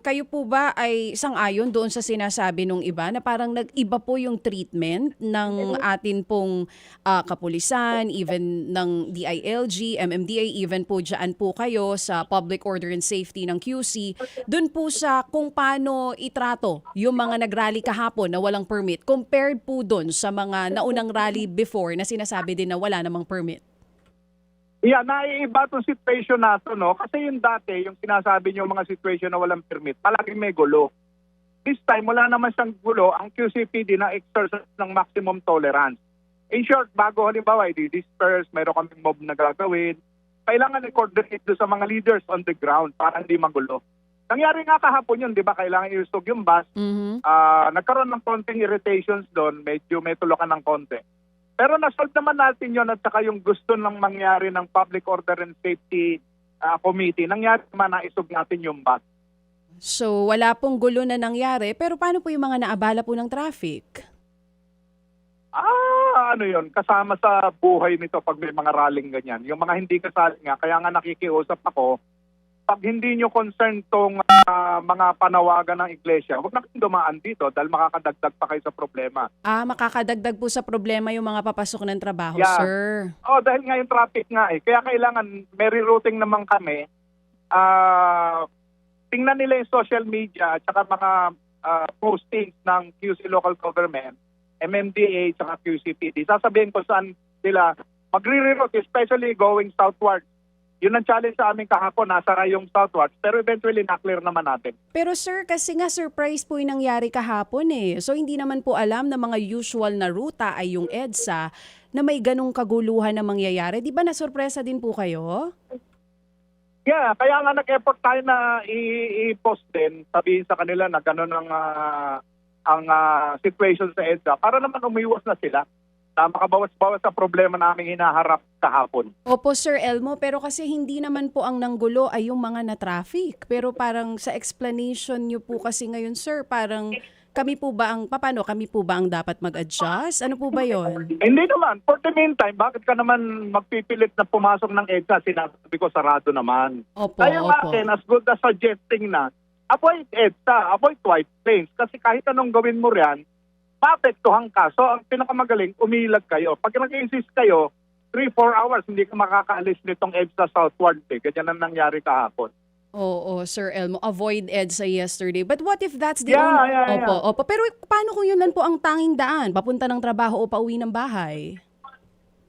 Kayo po ba ay sang-ayon doon sa sinasabi nung iba na parang nag-iba po yung treatment ng atin pong kapulisan, even ng DILG, MMDA, even po dyan po kayo sa Public Order and Safety ng QC, doon po sa kung paano itrato yung mga nag-rally kahapon na walang permit compared po doon sa mga naunang rally before na sinasabi din na wala namang permit? Yeah, naiiba itong situation nato, no? Kasi yung dati, yung sinasabi niyo mga situation na walang permit, palaging may gulo. This time, wala naman siyang gulo. Ang QCPD na exercise ng maximum tolerance. In short, bago halimbawa, i-disperse, mayroon kaming mob na gagawin, kailangan i-coordinate doon sa mga leaders on the ground para hindi magulo. Nangyari nga kahapon yun, di ba? Kailangan i-usog yung bus. Nagkaroon ng konting irritations doon, medyo may tulokan ng konti. Pero nasolve naman natin yun at saka yung gusto ng mangyari ng Public Order and Safety Committee, nangyari naman naisog natin yung bus. So wala pong gulo na nangyari, pero paano po yung mga naabala po ng traffic? Ano yun, kasama sa buhay nito pag may mga rallying ganyan. Yung mga hindi kasali nga, kaya nga nakikiusap ako, pag hindi nyo concern tong mga panawagan ng iglesia, huwag na kayong dumaan dito dahil makakadagdag pa kayo sa problema. Makakadagdag po sa problema yung mga papasok ng trabaho, Yeah. sir. Dahil nga yung traffic nga eh. Kaya kailangan, may rerouting naman kami. Tingnan nila yung social media at saka mga postings ng QC Local Government, MMDA at saka QCPD. Sasabihin ko saan sila magre-reroute, especially going southward. Yun ang challenge sa amin kahapon, nasara yung southward, pero eventually na-clear naman natin. Pero sir, kasi nga surprise po yung nangyari kahapon eh. So hindi naman po alam na mga usual na ruta ay yung EDSA na may ganong kaguluhan na mangyayari. Di ba nasurpresa din po kayo? Yeah, kaya nga nag-effort tayo na i-post din, sabihin sa kanila na gano'n ang situation sa EDSA para naman umiwas na sila na makabawas-bawas sa problema namin hinaharap kahapon. Opo, Sir Elmo, pero kasi hindi naman po ang nanggulo ay yung mga na-traffic. Pero parang sa explanation niyo po kasi ngayon, sir, parang paano kami po ba ang dapat mag-adjust? Ano po ba yon? Hindi naman. For the meantime, bakit ka naman magpipilit na pumasok ng EDSA? Sinasabi ko sarado naman. Opo, Kaya akin, as good as suggesting na, avoid EDSA, avoid white plains. Kasi kahit anong gawin mo riyan, maapektuhan ka. So, ang pinakamagaling, umilag kayo. Pag nag-insist kayo, 3-4 hours, hindi ka makakaalis nitong EDSA southward. Ganyan ang nangyari kahapon. Oo, Sir Elmo, avoid EDSA yesterday. But what if that's the Yeah, only... yeah. Opo. Pero paano kung yun lang po ang tanging daan? Papunta ng trabaho o pauwi ng bahay?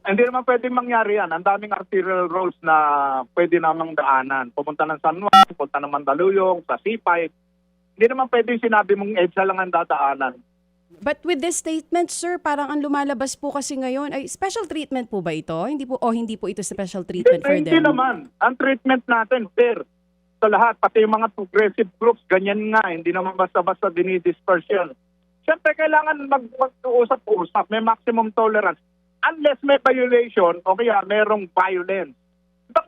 Hindi naman pwedeng mangyari yan. Ang daming arterial roads na pwede namang daanan. Pumunta ng San Juan, pupunta ng Mandaluyong, sa C5. Hindi naman pwedeng sinabi mong EDSA lang ang dadaanan. But with this statement, sir, parang ang lumalabas po kasi ngayon, ay special treatment po ba ito? Hindi po ito special treatment for Hindi them? naman. Ang treatment natin, fair. Sa lahat, pati yung mga progressive groups, ganyan nga. Hindi naman basta-basta dinidisperse yan. Siyempre, kailangan mag-uusap-usap. May maximum tolerance. Unless may violation o kaya merong violence.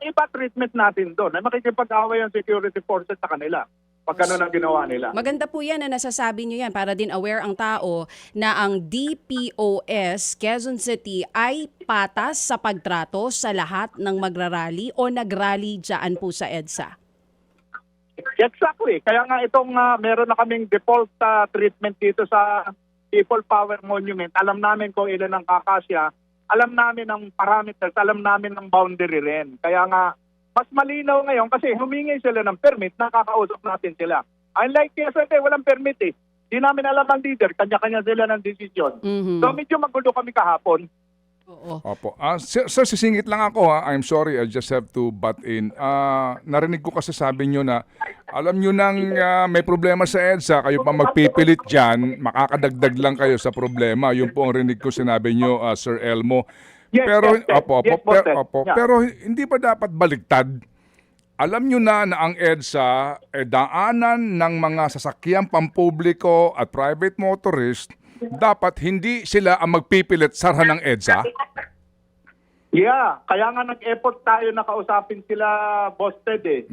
Iba treatment natin doon. Ay makikipag-away ang security forces sa kanila pag gano'n ang ginawa nila. Maganda po yan na nasasabi nyo yan para din aware ang tao na ang DPOS Quezon City ay patas sa pagtrato sa lahat ng magrarally o nagrally dyan po sa EDSA. Exactly. Kaya nga itong meron na kaming default treatment dito sa People Power Monument. Alam namin kung ilan ang kakasya. Alam namin ang parameters. Alam namin ang boundary rin. Kaya nga, mas malinaw ngayon kasi humingi sila ng permit, nakakausap natin sila. Unlike yesterday, walang permit eh. Di namin alam ang leader, kanya-kanya sila ng desisyon. So medyo magulo kami kahapon. Oo. Opo. Sir, sisingit lang ako ha. I'm sorry, I just have to butt in. Narinig ko kasi sabi nyo na alam nyo nang may problema sa EDSA, kayo pa magpipilit dyan, makakadagdag lang kayo sa problema. Yun po ang rinig ko sinabi nyo, Sir Elmo. Yes, Pero, yes, yes, yeah. pero hindi ba dapat baliktad? Alam nyo na ang EDSA daanan ng mga sasakyang pampubliko at private motorist, dapat hindi sila ang magpipilit sarhan ng EDSA? Yeah, kaya nga nag-effort tayo na kausapin sila, Boss Ted eh.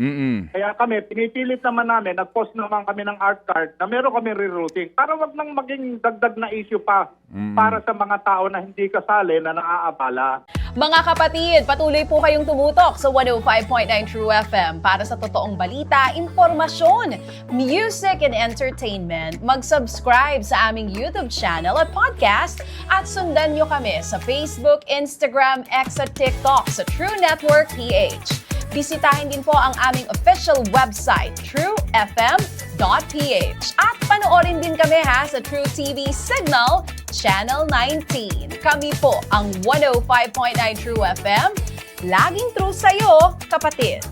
Kaya kami, pinipilit naman namin, nag-post naman kami ng art card na meron kami rerouting para wag nang maging dagdag na issue pa para sa mga tao na hindi kasali na naaabala. Mga kapatid, patuloy po kayong tumutok sa 105.9 True FM para sa totoong balita, impormasyon, music and entertainment. Mag-subscribe sa aming YouTube channel at podcast at sundan nyo kami sa Facebook, Instagram, X at TikTok sa True Network PH. Bisitahin din po ang aming official website, truefm.ph. At panoorin din kami sa True TV Signal, Channel 19. Kami po ang 105.9 True FM. Laging true sa'yo, kapatid.